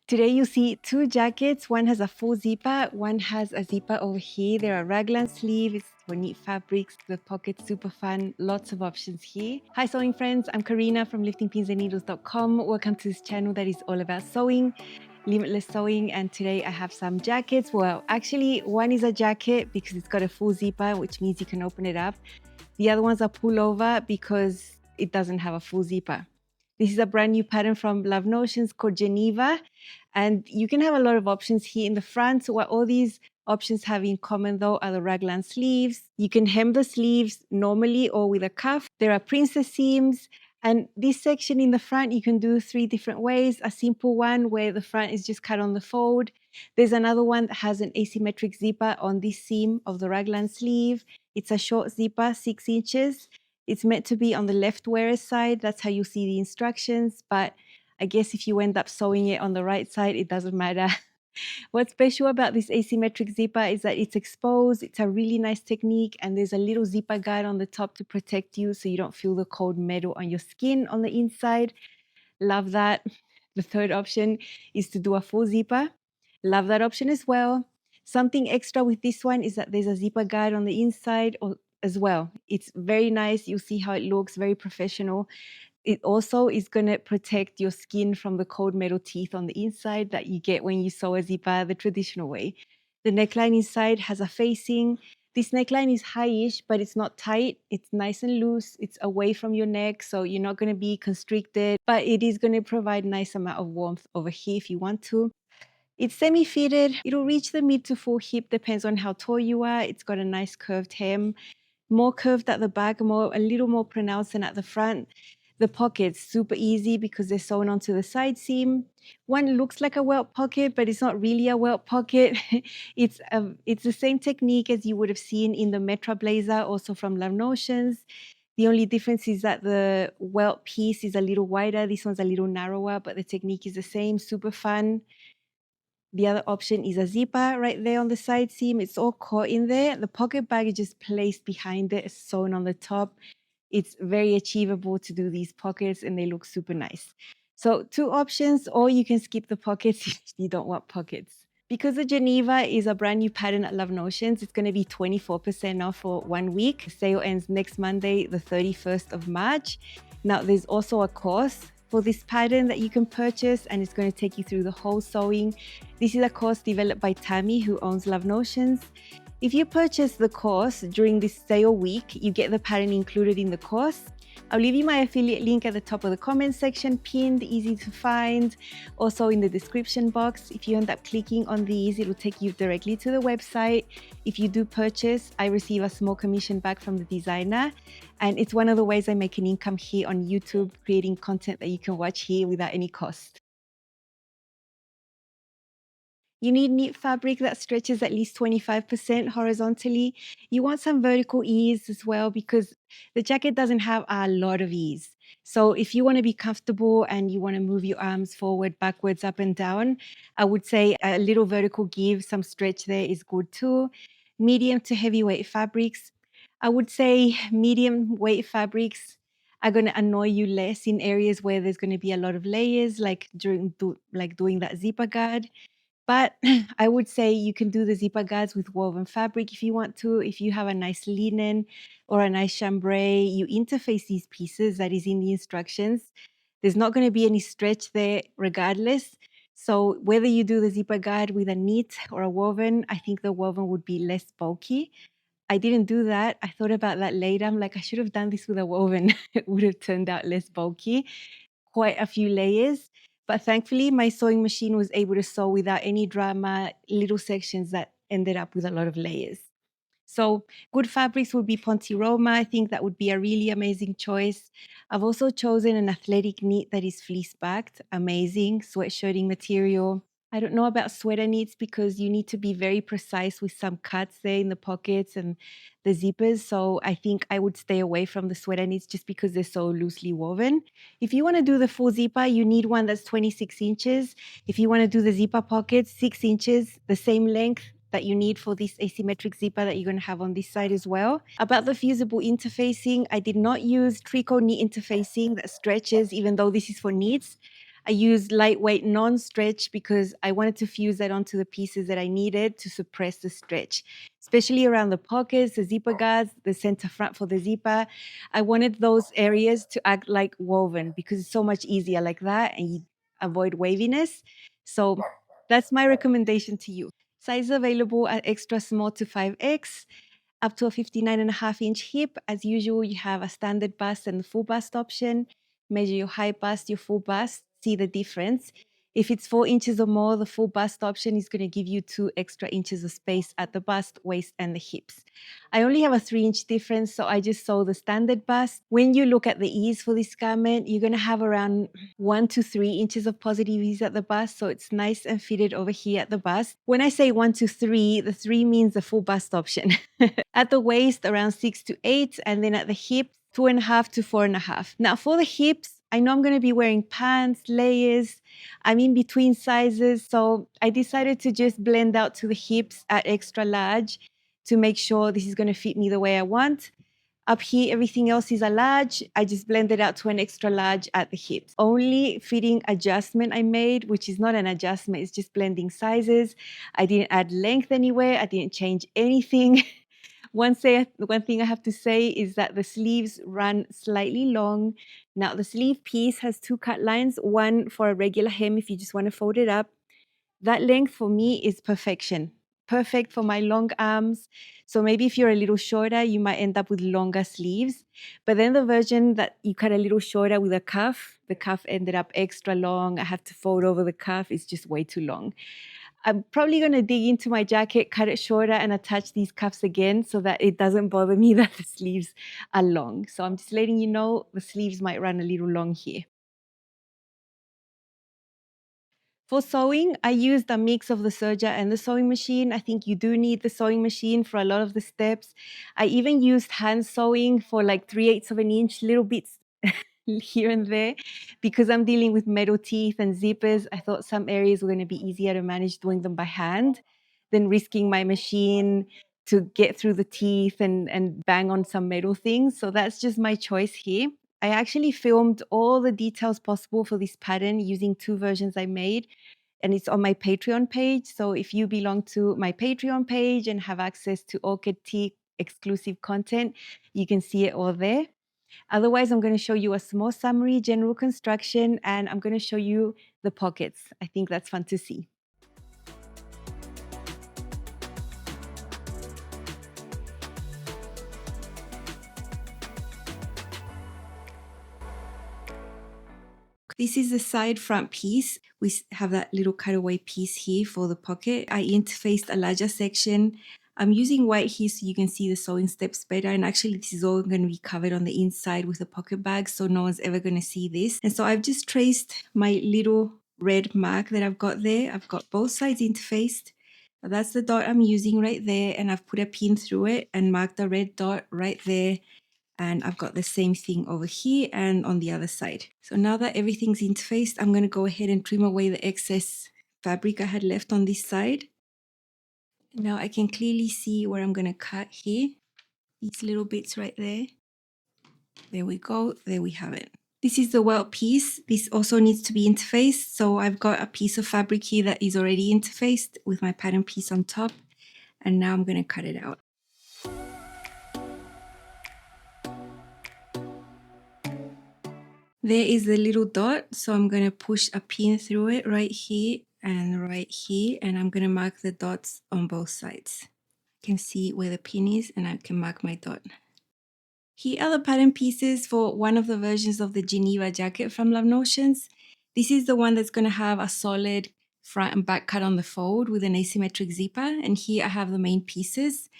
Today you see two jackets. One has a full zipper, one has a zipper over here. There are raglan sleeves for neat fabrics, the pockets super fun, lots of options here. Hi sewing friends, I'm Karina from liftingpinsandneedles.com. Welcome to this channel that is all about sewing, limitless sewing, and today I have some jackets. Well, actually one is a jacket because it's got a full zipper, which means you can open it up. The other one's a pullover because it doesn't have a full zipper. This is a brand new pattern from Love Notions called Geneva. And you can have a lot of options here in the front. So what all these options have in common though are the raglan sleeves. You can hem the sleeves normally or with a cuff. There are princess seams. And this section in the front, you can do 3 different ways. A simple one where the front is just cut on the fold. There's another one that has an asymmetric zipper on this seam of the raglan sleeve. It's a short zipper, 6 inches. It's meant to be on the left wearer's side. That's how you see the instructions. But I guess if you end up sewing it on the right side, it doesn't matter. What's special about this asymmetric zipper is that it's exposed. It's a really nice technique. And there's a little zipper guard on the top to protect you so you don't feel the cold metal on your skin on the inside. Love that. The third option is to do a full zipper. Love that option as well. Something extra with this one is that there's a zipper guard on the inside as well. It's very nice. You'll see how it looks, very professional. It also is going to protect your skin from the cold metal teeth on the inside that you get when you sew a zipper the traditional way. The neckline inside has a facing. This neckline is high-ish, but it's not tight. It's nice and loose. It's away from your neck, so you're not going to be constricted, but it is going to provide a nice amount of warmth over here if you want to. It's semi-fitted. It'll reach the mid to full hip, depends on how tall you are. It's got a nice curved hem, more curved at the back, a little more pronounced than at the front. The pockets, super easy because they're sewn onto the side seam. One looks like a welt pocket, but it's not really a welt pocket. It's the same technique as you would have seen in the Metra blazer, also from Love Notions. The only difference is that the welt piece is a little wider. This one's a little narrower, but the technique is the same, super fun. The other option is a zipper right there on the side seam. It's all caught in there. The pocket bag is just placed behind it, sewn on the top. It's very achievable to do these pockets and they look super nice. So 2 options, or you can skip the pockets if you don't want pockets. Because the Geneva is a brand new pattern at Love Notions, it's going to be 24% off for 1 week. The sale ends next Monday, the 31st of March. Now there's also a course for this pattern that you can purchase, and it's going to take you through the whole sewing. This is a course developed by Tammy, who owns Love Notions. If you purchase the course during this sale week, you get the pattern included in the course. I'll leave you my affiliate link at the top of the comment section, pinned, easy to find. Also in the description box, if you end up clicking on these, it'll take you directly to the website. If you do purchase, I receive a small commission back from the designer. And it's one of the ways I make an income here on YouTube, creating content that you can watch here without any cost. You need neat fabric that stretches at least 25% horizontally. You want some vertical ease as well because the jacket doesn't have a lot of ease. So if you want to be comfortable and you want to move your arms forward, backwards, up and down, I would say a little vertical give, some stretch there is good too. Medium to heavyweight fabrics. I would say medium weight fabrics are going to annoy you less in areas where there's going to be a lot of layers, like doing that zipper guard. But I would say you can do the zipper guards with woven fabric if you want to. If you have a nice linen or a nice chambray, you interface these pieces that is in the instructions. There's not going to be any stretch there regardless. So whether you do the zipper guard with a knit or a woven, I think the woven would be less bulky. I didn't do that. I thought about that later. I'm like, I should have done this with a woven. It would have turned out less bulky. Quite a few layers. But thankfully, my sewing machine was able to sew without any drama, little sections that ended up with a lot of layers. So good fabrics would be Ponte Roma. I think that would be a really amazing choice. I've also chosen an athletic knit that is fleece backed. Amazing sweatshirting material. I don't know about sweater knits because you need to be very precise with some cuts there in the pockets and the zippers. So I think I would stay away from the sweater knits just because they're so loosely woven. If you want to do the full zipper, you need one that's 26 inches. If you want to do the zipper pockets, 6 inches, the same length that you need for this asymmetric zipper that you're going to have on this side as well. About the fusible interfacing, I did not use tricot knit interfacing that stretches, even though this is for knits. I used lightweight non-stretch because I wanted to fuse that onto the pieces that I needed to suppress the stretch, especially around the pockets, the zipper guards, the center front for the zipper. I wanted those areas to act like woven because it's so much easier like that and you avoid waviness. So that's my recommendation to you. Size available at extra small to 5X, up to a 59.5-inch hip. As usual, you have a standard bust and the full bust option. Measure your high bust, your full bust, see the difference. If it's 4 inches or more, the full bust option is going to give you 2 extra inches of space at the bust, waist, and the hips. I only have a 3-inch difference, so I just sew the standard bust. When you look at the ease for this garment, you're going to have around 1 to 3 inches of positive ease at the bust, so it's nice and fitted over here at the bust. When I say 1 to 3, the 3 means the full bust option. At the waist, around 6 to 8, and then at the hips, 2.5 to 4.5. Now for the hips, I know I'm going to be wearing pants, layers. I'm in between sizes, so I decided to just blend out to the hips at extra large to make sure this is going to fit me the way I want. Up here, everything else is a large. I just blended out to an extra large at the hips. Only fitting adjustment I made, which is not an adjustment, it's just blending sizes. I didn't add length anywhere. I didn't change anything. One thing I have to say is that the sleeves run slightly long. Now the sleeve piece has 2 cut lines, one for a regular hem if you just want to fold it up. That length for me is perfection. Perfect for my long arms. So maybe if you're a little shorter, you might end up with longer sleeves. But then the version that you cut a little shorter with a cuff, the cuff ended up extra long. I have to fold over the cuff. It's just way too long. I'm probably going to dig into my jacket, cut it shorter, and attach these cuffs again so that it doesn't bother me that the sleeves are long. So I'm just letting you know the sleeves might run a little long here. For sewing, I used a mix of the serger and the sewing machine. I think you do need the sewing machine for a lot of the steps. I even used hand sewing for like 3/8 of an inch, little bits here and there, because I'm dealing with metal teeth and zippers. I thought some areas were going to be easier to manage doing them by hand than risking my machine to get through the teeth and bang on some metal things. So that's just my choice here. I actually filmed all the details possible for this pattern using 2 versions I made, and it's on my Patreon page. So if you belong to my Patreon page and have access to Orchid Tea exclusive content, you can see it all there. Otherwise, I'm going to show you a small summary, general construction, and I'm going to show you the pockets. I think that's fun to see. This is the side front piece. We have that little cutaway piece here for the pocket. I interfaced a larger section. I'm using white here so you can see the sewing steps better. And actually this is all going to be covered on the inside with a pocket bag, so no one's ever going to see this. And so I've just traced my little red mark that I've got there. I've got both sides interfaced. That's the dot I'm using right there, and I've put a pin through it and marked a red dot right there. And I've got the same thing over here and on the other side. So now that everything's interfaced, I'm going to go ahead and trim away the excess fabric I had left on this side. Now I can clearly see where I'm going to cut here. These little bits right there. There we go. There we have it. This is the welt piece. This also needs to be interfaced. So I've got a piece of fabric here that is already interfaced with my pattern piece on top. And now I'm going to cut it out. There is the little dot, so I'm going to push a pin through it right here, and I'm going to mark the dots on both sides. I can see where the pin is, and I can mark my dot. Here are the pattern pieces for one of the versions of the Geneva jacket from Love Notions. This is the one that's going to have a solid front and back cut on the fold with an asymmetric zipper, and here I have the main pieces.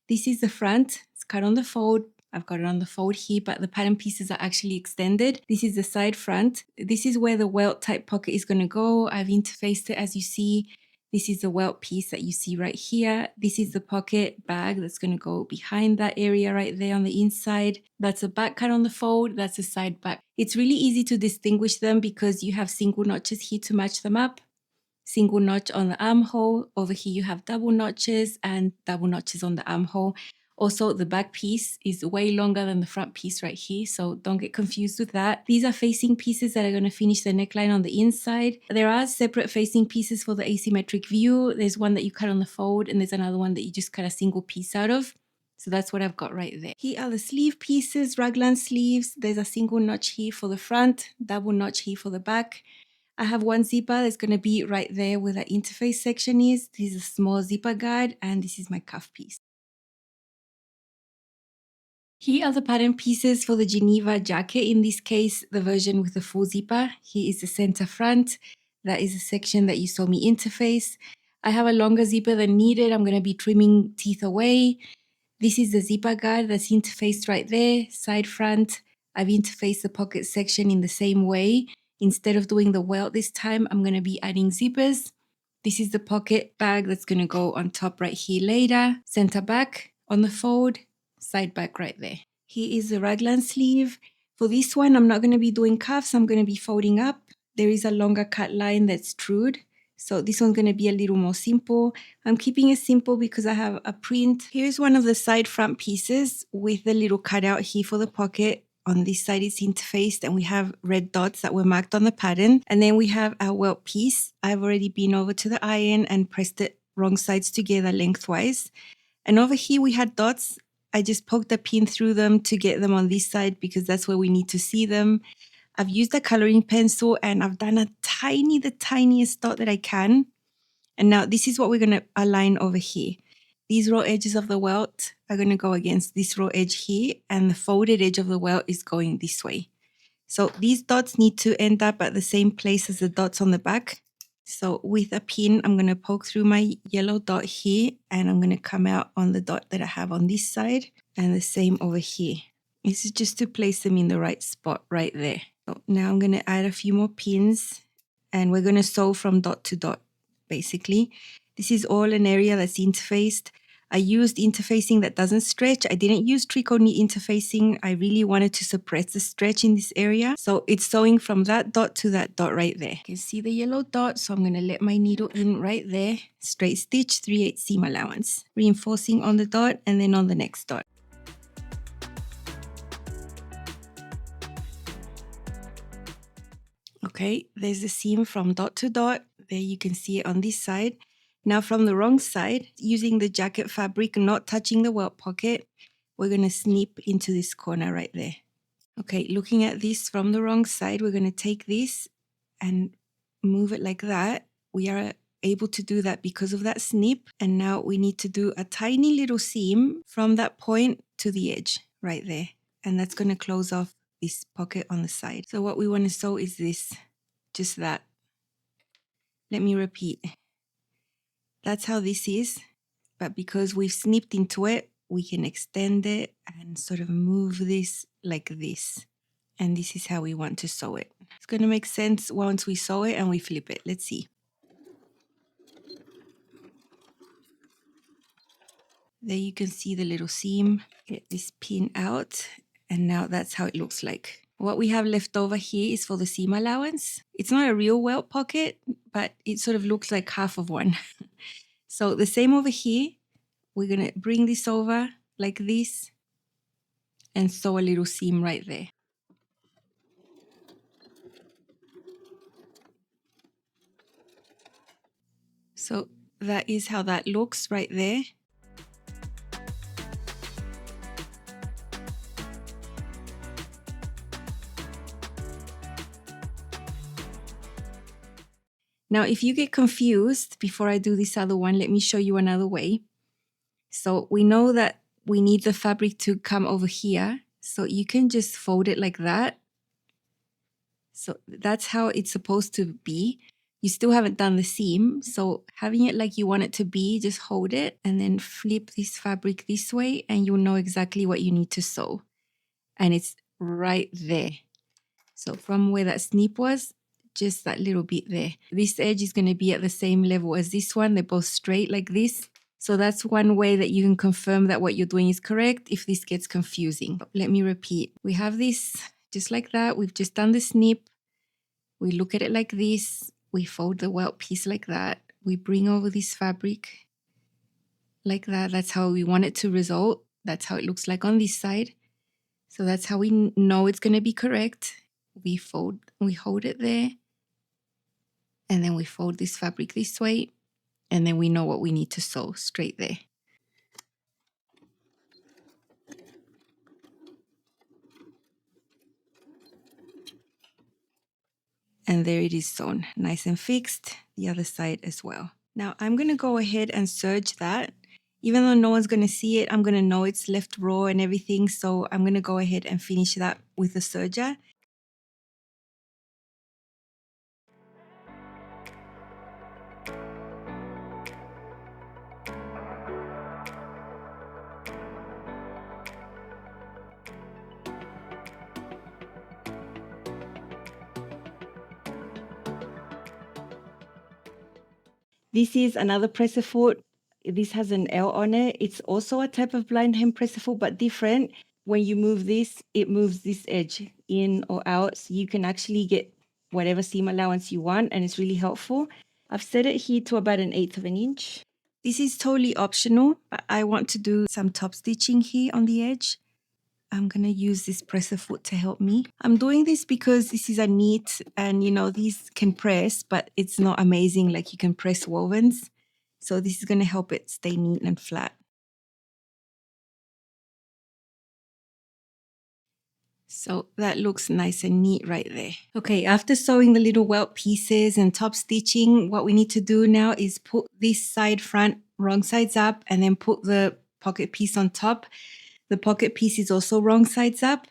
This is the front, it's cut on the fold. I've got it on the fold here, but the pattern pieces are actually extended. This is the side front. This is where the welt type pocket is going to go. I've interfaced it as you see. This is the welt piece that you see right here. This is the pocket bag that's going to go behind that area right there on the inside. That's a back cut on the fold. That's a side back. It's really easy to distinguish them because you have single notches here to match them up. Single notch on the armhole. Over here you have double notches and double notches on the armhole. Also, the back piece is way longer than the front piece right here, so don't get confused with that. These are facing pieces that are going to finish the neckline on the inside. There are separate facing pieces for the asymmetric view. There's one that you cut on the fold, and there's another one that you just cut a single piece out of. So that's what I've got right there. Here are the sleeve pieces, raglan sleeves. There's a single notch here for the front, double notch here for the back. I have one zipper that's going to be right there where the interface section is. This is a small zipper guide, and this is my cuff piece. Here are the pattern pieces for the Geneva jacket. In this case, the version with the full zipper. Here is the center front. That is the section that you saw me interface. I have a longer zipper than needed. I'm going to be trimming teeth away. This is the zipper guard that's interfaced right there, side front. I've interfaced the pocket section in the same way. Instead of doing the welt this time, I'm going to be adding zippers. This is the pocket bag that's going to go on top right here later. Center back on the fold, side back right there. Here is the raglan sleeve. For this one, I'm not going to be doing cuffs. I'm going to be folding up. There is a longer cut line that's trued. So this one's going to be a little more simple. I'm keeping it simple because I have a print. Here's one of the side front pieces with the little cutout here for the pocket. On this side it's interfaced and we have red dots that were marked on the pattern. And then we have our welt piece. I've already been over to the iron and pressed it wrong sides together lengthwise. And over here we had dots. I just poked a pin through them to get them on this side because that's where we need to see them. I've used a coloring pencil and I've done the tiniest dot that I can. And now this is what we're going to align over here. These raw edges of the welt are going to go against this raw edge here, and the folded edge of the welt is going this way. So these dots need to end up at the same place as the dots on the back. So with a pin, I'm going to poke through my yellow dot here, and I'm going to come out on the dot that I have on this side, and the same over here. This is just to place them in the right spot right there. So now I'm going to add a few more pins, and we're going to sew from dot to dot, basically. This is all an area that's interfaced. I used interfacing that doesn't stretch. I didn't use tricot knit interfacing. I really wanted to suppress the stretch in this area. So it's sewing from that dot to that dot right there. You can see the yellow dot, so I'm going to let my needle in right there. Straight stitch, 3/8 seam allowance. Reinforcing on the dot and then on the next dot. Okay, there's the seam from dot to dot. There you can see it on this side. Now from the wrong side, using the jacket fabric, not touching the welt pocket, we're going to snip into this corner right there. Okay, looking at this from the wrong side, we're going to take this and move it like that. We are able to do that because of that snip. And now we need to do a tiny little seam from that point to the edge right there. And that's going to close off this pocket on the side. So what we want to sew is this, just that. Let me repeat. That's how this is, but because we've snipped into it, we can extend it and sort of move this like this. And this is how we want to sew it. It's going to make sense once we sew it and we flip it. Let's see. There you can see the little seam. Get this pin out, and now that's how it looks like. What we have left over here is for the seam allowance. It's not a real welt pocket, but it sort of looks like half of one. So the same over here, we're going to bring this over like this and sew a little seam right there. So that is how that looks right there. Now, if you get confused, before I do this other one, let me show you another way. So we know that we need the fabric to come over here. So you can just fold it like that. So that's how it's supposed to be. You still haven't done the seam. So having it like you want it to be, just hold it and then flip this fabric this way and you'll know exactly what you need to sew. And it's right there. So from where that snip was, just that little bit there. This edge is going to be at the same level as this one. They're both straight like this. So that's one way that you can confirm that what you're doing is correct if this gets confusing. Let me repeat. We have this just like that. We've just done the snip. We look at it like this. We fold the welt piece like that. We bring over this fabric like that. That's how we want it to result. That's how it looks like on this side. So that's how we know it's going to be correct. We hold it there, and then we fold this fabric this way, and then we know what we need to sew straight there. And there it is sewn, nice and fixed, the other side as well. Now I'm going to go ahead and serge that. Even though no one's going to see it, I'm going to know it's left raw and everything. So I'm going to go ahead and finish that with the serger. This is another presser foot. This has an L on it. It's also a type of blind hem presser foot, but different. When you move this, it moves this edge in or out. So you can actually get whatever seam allowance you want, and it's really helpful. I've set it here to about 1/8 of an inch. This is totally optional, but I want to do some top stitching here on the edge. I'm going to use this presser foot to help me. I'm doing this because this is a knit, and you know, these can press, but it's not amazing like you can press wovens. So this is going to help it stay neat and flat. So that looks nice and neat right there. Okay, after sewing the little welt pieces and top stitching, what we need to do now is put this side front wrong sides up and then put the pocket piece on top. The pocket piece is also wrong sides up.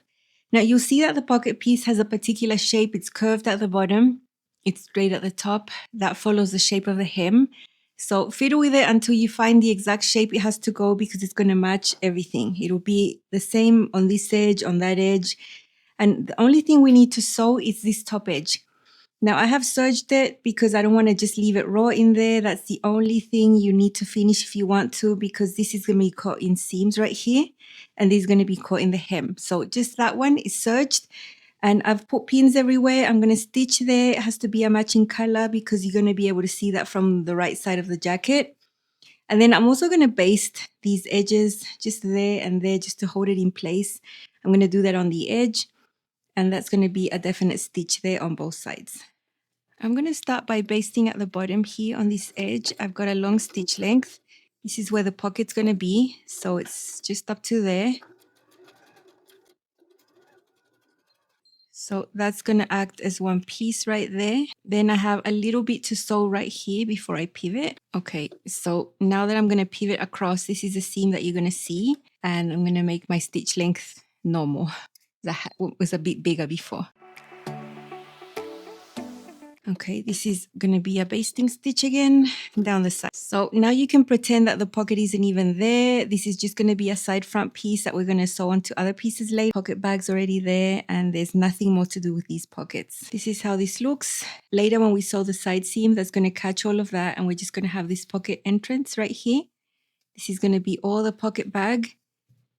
Now you'll see that the pocket piece has a particular shape. It's curved at the bottom. It's straight at the top. That follows the shape of the hem. So fiddle with it until you find the exact shape it has to go, because it's going to match everything. It'll be the same on this edge, on that edge. And the only thing we need to sew is this top edge. Now I have serged it because I don't want to just leave it raw in there. That's the only thing you need to finish if you want to, because this is going to be caught in seams right here, and this is going to be caught in the hem. So just that one is serged, and I've put pins everywhere. I'm going to stitch there. It has to be a matching color because you're going to be able to see that from the right side of the jacket. And then I'm also going to baste these edges just there and there just to hold it in place. I'm going to do that on the edge, and that's going to be a definite stitch there on both sides. I'm going to start by basting at the bottom here on this edge. I've got a long stitch length. This is where the pocket's going to be. So it's just up to there. So that's going to act as one piece right there. Then I have a little bit to sew right here before I pivot. Okay, so now that I'm going to pivot across, this is a seam that you're going to see. And I'm going to make my stitch length normal. That was a bit bigger before. Okay, this is going to be a basting stitch again down the side. So now you can pretend that the pocket isn't even there. This is just going to be a side front piece that we're going to sew onto other pieces later. Pocket bag's already there, and there's nothing more to do with these pockets. This is how this looks. Later when we sew the side seam, that's going to catch all of that, and we're just going to have this pocket entrance right here. This is going to be all the pocket bag,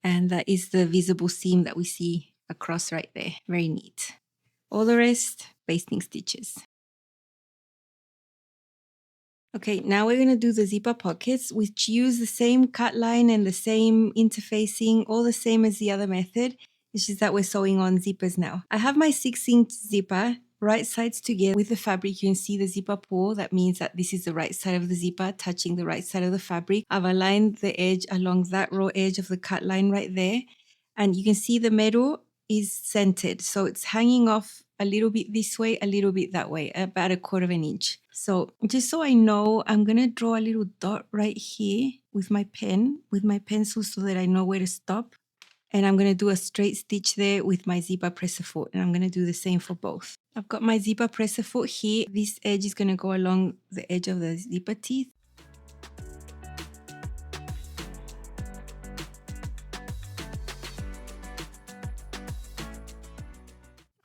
and that is the visible seam that we see across right there. Very neat. All the rest, basting stitches. Okay, now we're going to do the zipper pockets, which use the same cut line and the same interfacing, all the same as the other method. It's just that we're sewing on zippers now. I have my 6-inch zipper, right sides together with the fabric. You can see the zipper pull. That means that this is the right side of the zipper touching the right side of the fabric. I've aligned the edge along that raw edge of the cut line right there. And you can see the middle is centered. So it's hanging off a little bit this way, a little bit that way, about 1/4 of an inch. So just so I know, I'm going to draw a little dot right here with my pen, with my pencil, so that I know where to stop. And I'm going to do a straight stitch there with my zipper presser foot. And I'm going to do the same for both. I've got my zipper presser foot here. This edge is going to go along the edge of the zipper teeth.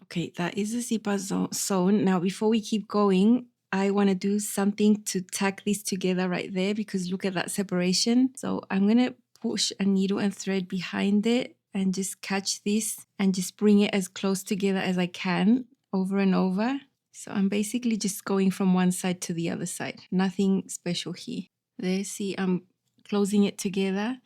Okay, that is the zipper sewn. Now, before we keep going, I want to do something to tack this together right there, because look at that separation. So I'm going to push a needle and thread behind it and just catch this and just bring it as close together as I can over and over. So I'm basically just going from one side to the other side. Nothing special here. There, see, I'm closing it together.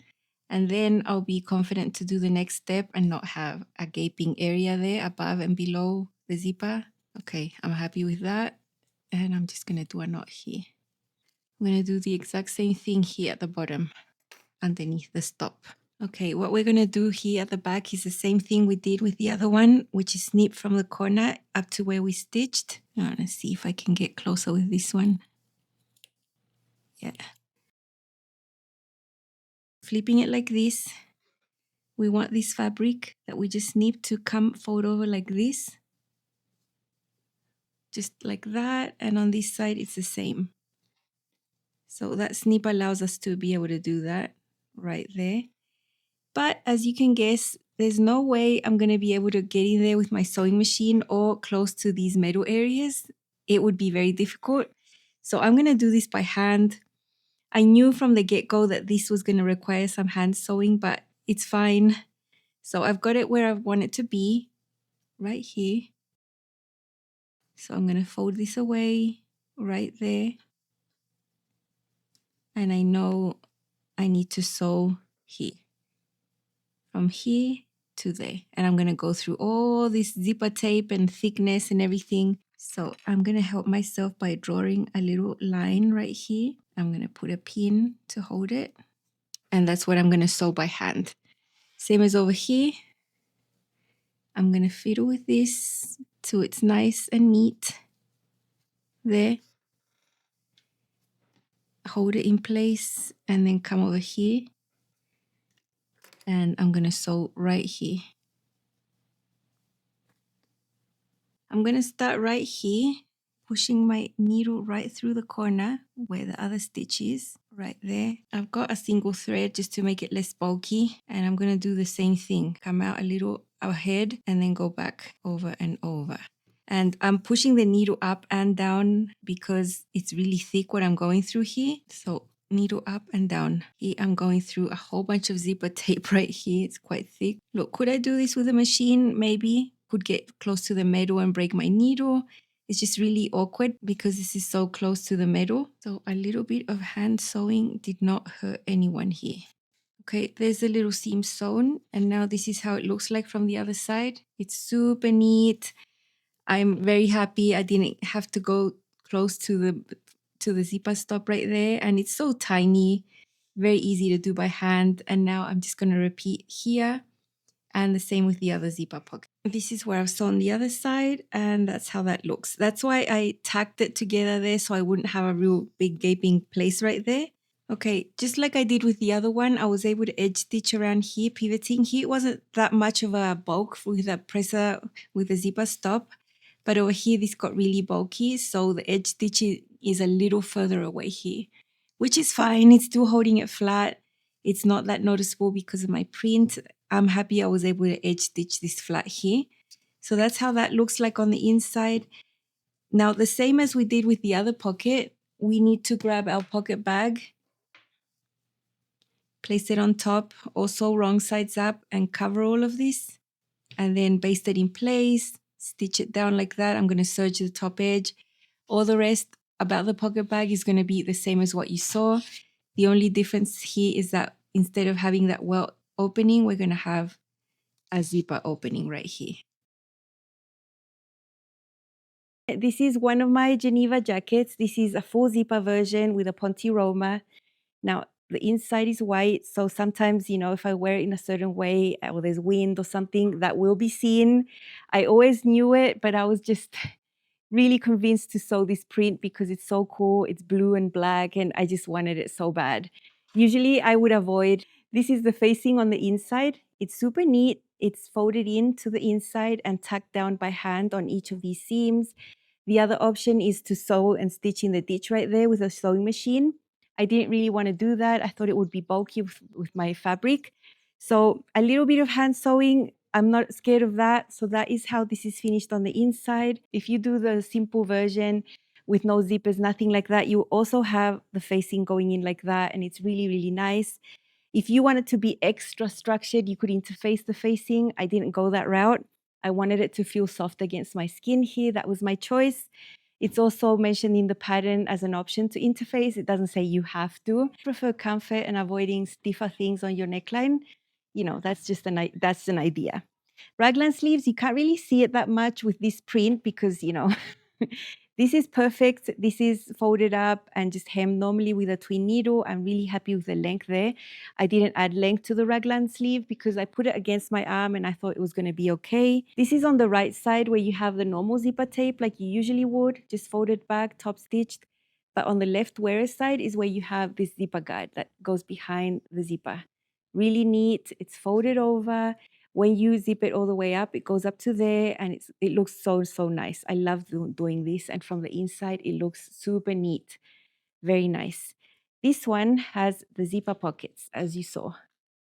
And then I'll be confident to do the next step and not have a gaping area there above and below the zipper. Okay, I'm happy with that. And I'm just going to do a knot here. I'm going to do the exact same thing here at the bottom, underneath the stop. Okay, what we're going to do here at the back is the same thing we did with the other one, which is snip from the corner up to where we stitched. I want to see if I can get closer with this one. Yeah. Flipping it like this. We want this fabric that we just snipped to come fold over like this. Just like that. And on this side, it's the same. So that snip allows us to be able to do that right there. But as you can guess, there's no way I'm going to be able to get in there with my sewing machine or close to these metal areas. It would be very difficult. So I'm going to do this by hand. I knew from the get-go that this was going to require some hand sewing, but it's fine. So I've got it where I want it to be, right here. So I'm going to fold this away right there. And I know I need to sew here. From here to there. And I'm going to go through all this zipper tape and thickness and everything. So I'm going to help myself by drawing a little line right here. I'm going to put a pin to hold it. And that's what I'm going to sew by hand. Same as over here. I'm going to fiddle with this till it's nice and neat. There. Hold it in place and then come over here. And I'm going to sew right here. I'm going to start right here, pushing my needle right through the corner where the other stitch is, right there. I've got a single thread just to make it less bulky, and I'm going to do the same thing. Come out a little ahead and then go back over and over. And I'm pushing the needle up and down because it's really thick what I'm going through here. So needle up and down. Here I'm going through a whole bunch of zipper tape right here. It's quite thick. Look, could I do this with a machine? Maybe. Could get close to the metal and break my needle. It's just really awkward because this is so close to the metal. So a little bit of hand sewing did not hurt anyone here. Okay, there's a little seam sewn, and now this is how it looks like from the other side. It's super neat. I'm very happy I didn't have to go close to the zipper stop right there, and it's so tiny, very easy to do by hand. And now I'm just going to repeat here. And the same with the other zipper pocket. This is where I've sewn the other side, and that's how that looks. That's why I tacked it together there so I wouldn't have a real big gaping place right there. Okay, just like I did with the other one, I was able to edge stitch around here, pivoting. Here it wasn't that much of a bulk with a presser with the zipper stop, but over here this got really bulky, so the edge stitch is a little further away here, which is fine. It's still holding it flat. It's not that noticeable because of my print. I'm happy I was able to edge stitch this flat here. So that's how that looks like on the inside. Now, the same as we did with the other pocket, we need to grab our pocket bag, place it on top, also wrong sides up, and cover all of this. And then baste it in place, stitch it down like that. I'm going to serge the top edge. All the rest about the pocket bag is going to be the same as what you saw. The only difference here is that instead of having that welt opening, we're going to have a zipper opening right here. This is one of my Geneva jackets. This is a full zipper version with a Ponte roma. Now, the inside is white, so sometimes, if I wear it in a certain way or there's wind or something, that will be seen. I always knew it, but I was just really convinced to sew this print because it's so cool. It's blue and black, and I just wanted it so bad. Usually, I would avoid. This is the facing on the inside. It's super neat. It's folded in to the inside and tucked down by hand on each of these seams. The other option is to sew and stitch in the ditch right there with a sewing machine. I didn't really want to do that. I thought it would be bulky with my fabric. So a little bit of hand sewing, I'm not scared of that. So that is how this is finished on the inside. If you do the simple version with no zippers, nothing like that, you also have the facing going in like that. And it's really, really nice. If you wanted to be extra structured, you could interface the facing. I didn't go that route. I wanted it to feel soft against my skin here. That was my choice. It's also mentioned in the pattern as an option to interface. It doesn't say you have to. Prefer comfort and avoiding stiffer things on your neckline. You know, that's just that's an idea. Raglan sleeves, you can't really see it that much with this print because, you know, this is perfect. This is folded up and just hemmed normally with a twin needle. I'm really happy with the length there. I didn't add length to the raglan sleeve because I put it against my arm and I thought it was going to be okay. This is on the right side where you have the normal zipper tape like you usually would, just folded back, top stitched. But on the left wearer's side is where you have this zipper guide that goes behind the zipper. Really neat. It's folded over. When you zip it all the way up, it goes up to there and it looks so, so nice. I love doing this. And from the inside, it looks super neat. Very nice. This one has the zipper pockets, as you saw.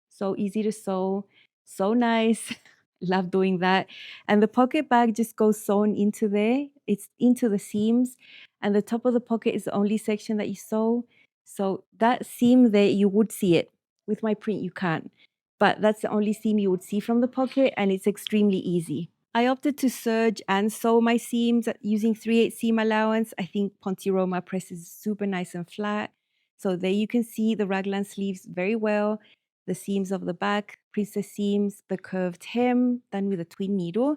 So easy to sew, so nice. Love doing that. And the pocket bag just goes sewn into there. It's into the seams. And the top of the pocket is the only section that you sew. So that seam there, you would see it. With my print, you can't. But that's the only seam you would see from the pocket, and it's extremely easy. I opted to serge and sew my seams using 3/8 seam allowance. I think Ponte Roma press is super nice and flat. So there you can see the raglan sleeves very well. The seams of the back, princess seams, the curved hem done with a twin needle,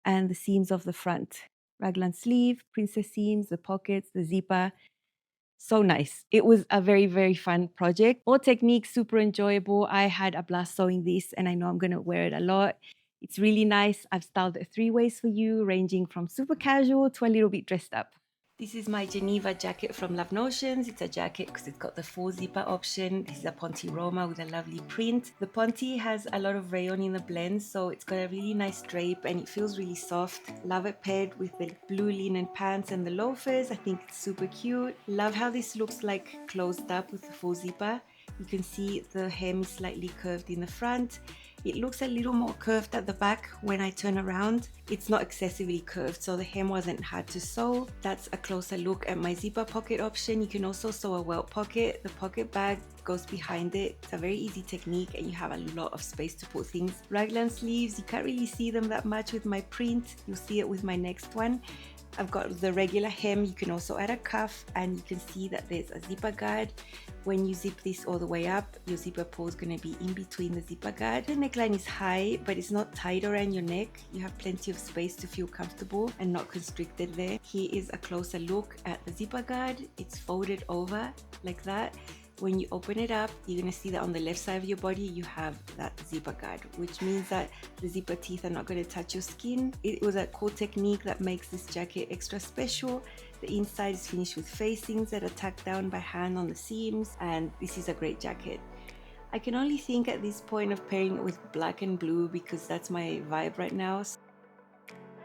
and the seams of the front. Raglan sleeve, princess seams, the pockets, the zipper. So nice. It was a very, very fun project. All technique, super enjoyable. I had a blast sewing this and I know I'm going to wear it a lot. It's really nice. I've styled it 3 ways for you, ranging from super casual to a little bit dressed up. This is my Geneva jacket from Love Notions. It's a jacket because it's got the full zipper option. This is a Ponte Roma with a lovely print. The Ponte has a lot of rayon in the blend, so it's got a really nice drape and it feels really soft. Love it paired with the blue linen pants and the loafers. I think it's super cute. Love how this looks like closed up with the full zipper. You can see the hem is slightly curved in the front. It looks a little more curved at the back when I turn around. It's not excessively curved, so the hem wasn't hard to sew. That's a closer look at my zipper pocket option. You can also sew a welt pocket. The pocket bag goes behind it. It's a very easy technique and you have a lot of space to put things. Raglan sleeves, you can't really see them that much with my print. You'll see it with my next one. I've got the regular hem. You can also add a cuff and you can see that there's a zipper guard. When you zip this all the way up, your zipper pull is going to be in between the zipper guard. The neckline is high, but it's not tight around your neck. You have plenty of space to feel comfortable and not constricted there. Here is a closer look at the zipper guard. It's folded over like that. When you open it up, you're going to see that on the left side of your body, you have that zipper guard, which means that the zipper teeth are not going to touch your skin. It was a cool technique that makes this jacket extra special. The inside is finished with facings that are tacked down by hand on the seams, and this is a great jacket. I can only think at this point of pairing it with black and blue because that's my vibe right now.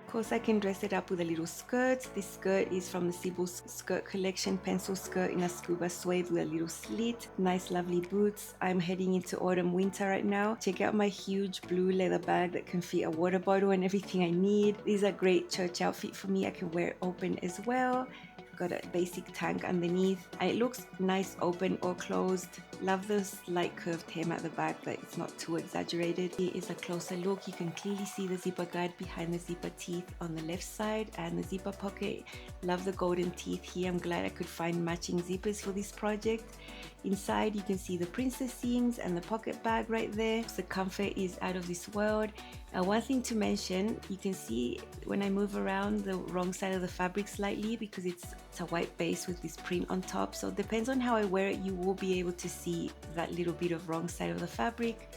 Of course, I can dress it up with a little skirt. This skirt is from the Cebu skirt collection, pencil skirt in a scuba suede with a little slit. Nice, lovely boots. I'm heading into autumn, winter right now. Check out my huge blue leather bag that can fit a water bottle and everything I need. This is a great church outfit for me. I can wear it open as well. Got a basic tank underneath and it looks nice open or closed. Love the slight curved hem at the back, but it's not too exaggerated. Here is a closer look. You can clearly see the zipper guard behind the zipper teeth on the left side and the zipper pocket. Love the golden teeth here. I'm glad I could find matching zippers for this project. Inside you can see the princess seams and the pocket bag right there. The comfort is out of this world. One thing to mention, you can see when I move around the wrong side of the fabric slightly because it's a white base with this print on top. So it depends on how I wear it, you will be able to see that little bit of wrong side of the fabric.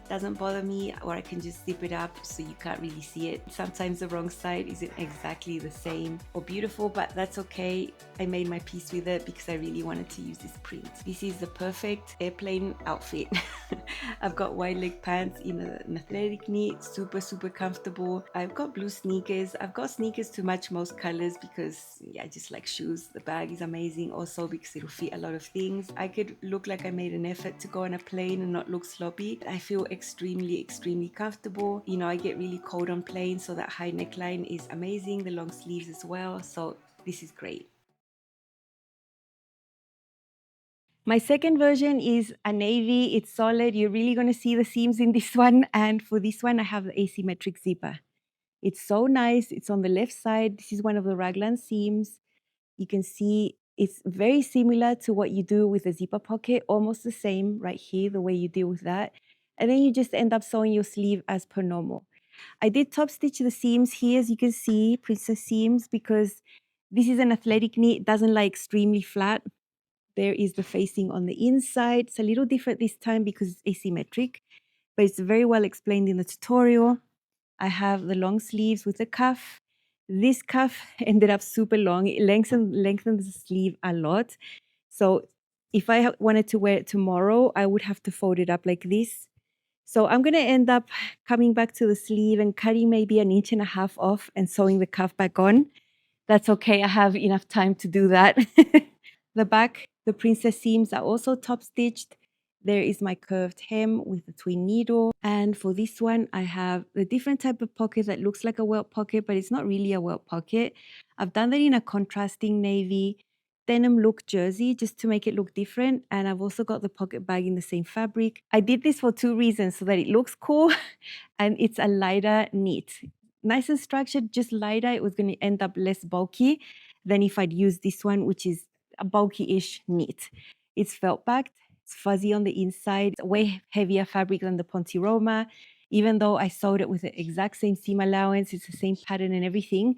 Doesn't bother me, or I can just zip it up so you can't really see it. Sometimes the wrong side isn't exactly the same or beautiful, but that's okay. I made my peace with it because I really wanted to use this print. This is the perfect airplane outfit. I've got wide leg pants in an athletic knit, super comfortable. I've got blue sneakers. I've got sneakers to match most colors because yeah, I just like shoes. The bag is amazing also because it'll fit a lot of things. I could look like I made an effort to go on a plane and not look sloppy. I feel extremely comfortable. You know, I get really cold on planes, so that high neckline is amazing. The long sleeves as well, so this is great. My second version is a navy. It's solid. You're really going to see the seams in this one, and for this one I have the asymmetric zipper. It's so nice. It's on the left side. This is one of the raglan seams. You can see it's very similar to what you do with a zipper pocket, almost the same right here, the way you deal with that. And then you just end up sewing your sleeve as per normal. I did top stitch the seams here, as you can see, princess seams, because this is an athletic knit, it doesn't lie extremely flat. There is the facing on the inside. It's a little different this time because it's asymmetric, but it's very well explained in the tutorial. I have the long sleeves with the cuff. This cuff ended up super long. It lengthens the sleeve a lot. So if I wanted to wear it tomorrow, I would have to fold it up like this. So I'm going to end up coming back to the sleeve and cutting maybe 1.5 inches off and sewing the cuff back on. That's okay. I have enough time to do that. The back, the princess seams are also top stitched. There is my curved hem with the twin needle. And for this one, I have a different type of pocket that looks like a welt pocket, but it's not really a welt pocket. I've done that in a contrasting navy denim look jersey just to make it look different. And I've also got the pocket bag in the same fabric. I did this for 2 reasons, so that it looks cool and it's a lighter knit. Nice and structured, just lighter. It was going to end up less bulky than if I'd used this one, which is a bulky-ish knit. It's felt backed, it's fuzzy on the inside, it's way heavier fabric than the Ponte Roma. Even though I sewed it with the exact same seam allowance, it's the same pattern and everything,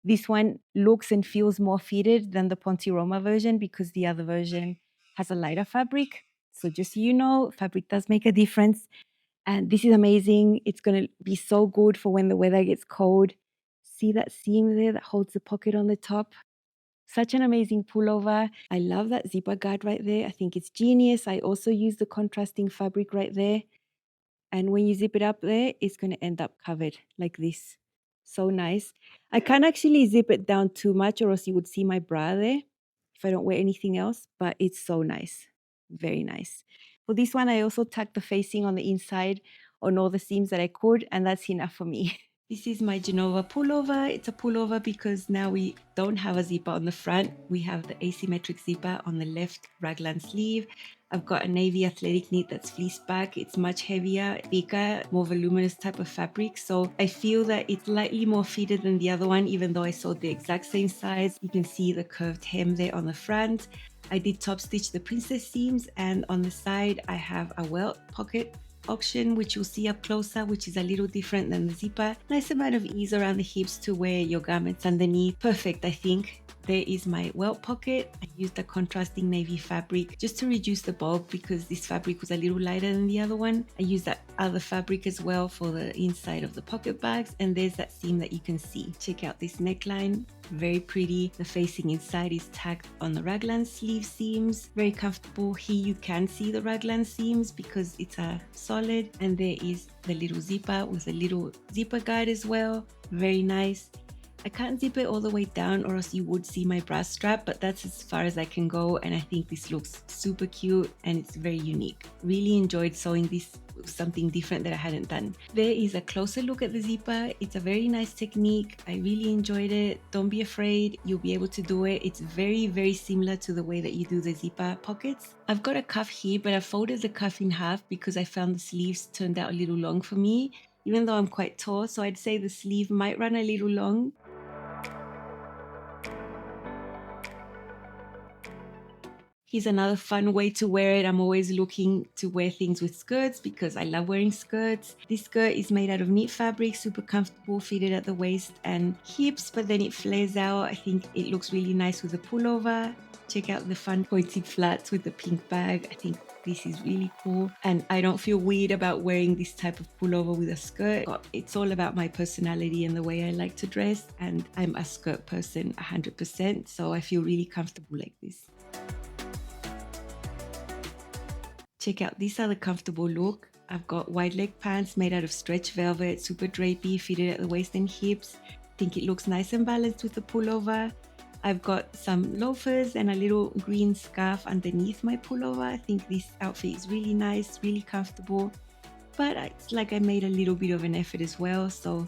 this one looks and feels more fitted than the Ponte Roma version because the other version has a lighter fabric. So just so you know, fabric does make a difference. And this is amazing. It's going to be so good for when the weather gets cold. See that seam there that holds the pocket on the top? Such an amazing pullover. I love that zipper guard right there. I think it's genius. I also use the contrasting fabric right there. And when you zip it up there, it's going to end up covered like this. So nice. I can't actually zip it down too much or else you would see my bra there if I don't wear anything else, but it's so nice. Very nice. For this one, I also tucked the facing on the inside on all the seams that I could, and that's enough for me. This is my Geneva pullover. It's a pullover because now we don't have a zipper on the front. We have the asymmetric zipper on the left raglan sleeve. I've got a navy athletic knit that's fleece back. It's much heavier, thicker, more voluminous type of fabric. So I feel that it's slightly more fitted than the other one, even though I sewed the exact same size. You can see the curved hem there on the front. I did top stitch the princess seams, and on the side I have a welt pocket option, which you'll see up closer, which is a little different than the zipper. Nice amount of ease around the hips to wear your garments underneath. Perfect, I think. There is my welt pocket. I used a contrasting navy fabric just to reduce the bulk because this fabric was a little lighter than the other one. I used that other fabric as well for the inside of the pocket bags, and there's that seam that you can see. Check out this neckline. Very pretty. The facing inside is tacked on the raglan sleeve seams. Very comfortable. Here you can see the raglan seams because it's a solid, and there is the little zipper with a little zipper guide as well. Very nice. I can't zip it all the way down or else you would see my bra strap, but that's as far as I can go, and I think this looks super cute and it's very unique. Really enjoyed sewing this, something different that I hadn't done. There is a closer look at the zipper. It's a very nice technique. I really enjoyed it. Don't be afraid, you'll be able to do it. It's very, very similar to the way that you do the zipper pockets. I've got a cuff here, but I folded the cuff in half because I found the sleeves turned out a little long for me, even though I'm quite tall, so I'd say the sleeve might run a little long. Here's another fun way to wear it. I'm always looking to wear things with skirts because I love wearing skirts. This skirt is made out of knit fabric, super comfortable, fitted at the waist and hips, but then it flares out. I think it looks really nice with a pullover. Check out the fun pointed flats with the pink bag. I think this is really cool, and I don't feel weird about wearing this type of pullover with a skirt. It's all about my personality and the way I like to dress, and I'm a skirt person 100%, so I feel really comfortable like this. Check out this other comfortable look. I've got wide leg pants made out of stretch velvet, super drapey, fitted at the waist and hips. I think it looks nice and balanced with the pullover. I've got some loafers and a little green scarf underneath my pullover. I think this outfit is really nice, really comfortable, but it's like I made a little bit of an effort as well, so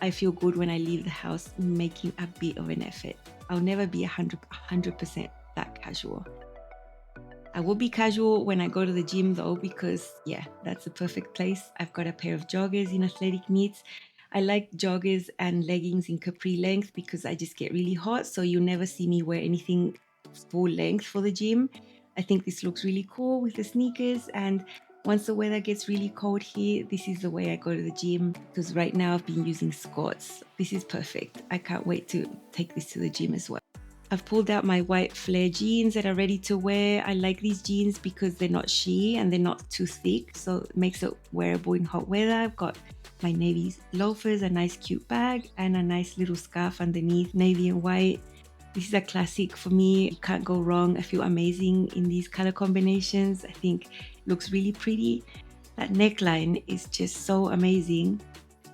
I feel good when I leave the house making a bit of an effort. I'll never be 100% that casual. I will be casual when I go to the gym though, because yeah, that's the perfect place. I've got a pair of joggers in athletic knits. I like joggers and leggings in capri length because I just get really hot. So you'll never see me wear anything full length for the gym. I think this looks really cool with the sneakers. And once the weather gets really cold here, this is the way I go to the gym, because right now I've been using skirts. This is perfect. I can't wait to take this to the gym as well. I've pulled out my white flare jeans that are ready to wear. I like these jeans because they're not sheer and they're not too thick, so it makes it wearable in hot weather. I've got my navy loafers, a nice cute bag, and a nice little scarf underneath, navy and white. This is a classic for me. You can't go wrong. I feel amazing in these color combinations. I think it looks really pretty. That neckline is just so amazing.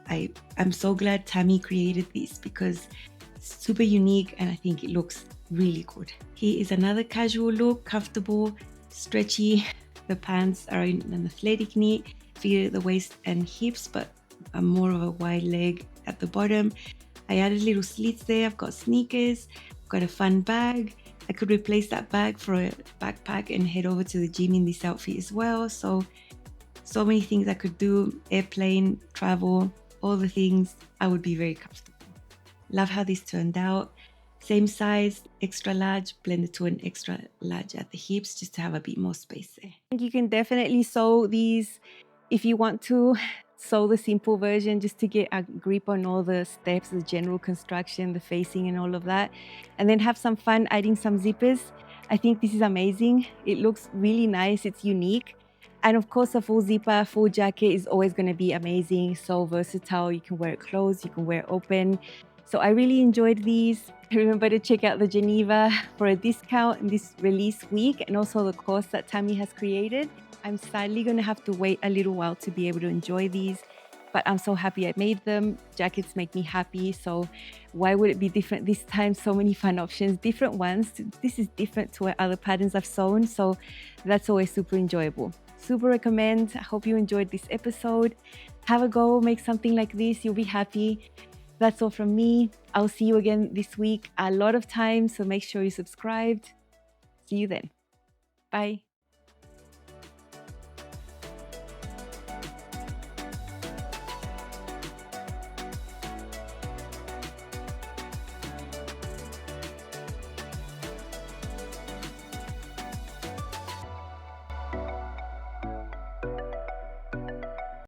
I'm so glad Tammy created this because it's super unique and I think it looks really good. Here is another casual look, comfortable, stretchy. The pants are in an athletic knit, feel the waist and hips, but a more of a wide leg at the bottom. I added little slits there. I've got sneakers, I've got a fun bag. I could replace that bag for a backpack and head over to the gym in this outfit as well. So many things I could do, airplane, travel, all the things. I would be very comfortable. Love how this turned out. Same size, extra large, blended to an extra large at the hips just to have a bit more space there. I think you can definitely sew these if you want to. Sew the simple version just to get a grip on all the steps, the general construction, the facing and all of that. And then have some fun adding some zippers. I think this is amazing. It looks really nice. It's unique. And of course, a full zipper, full jacket is always going to be amazing. So versatile. You can wear it closed, you can wear it open. So I really enjoyed these. Remember to check out the Geneva for a discount in this release week, and also the course that Tammy has created. I'm sadly going to have to wait a little while to be able to enjoy these, but I'm so happy I made them. Jackets make me happy, so why would it be different this time? So many fun options, different ones. This is different to what other patterns I've sewn, so that's always super enjoyable. Super recommend. I hope you enjoyed this episode. Have a go, make something like this, you'll be happy. That's all from me. I'll see you again this week a lot of times, so make sure you're subscribed. See you then. Bye.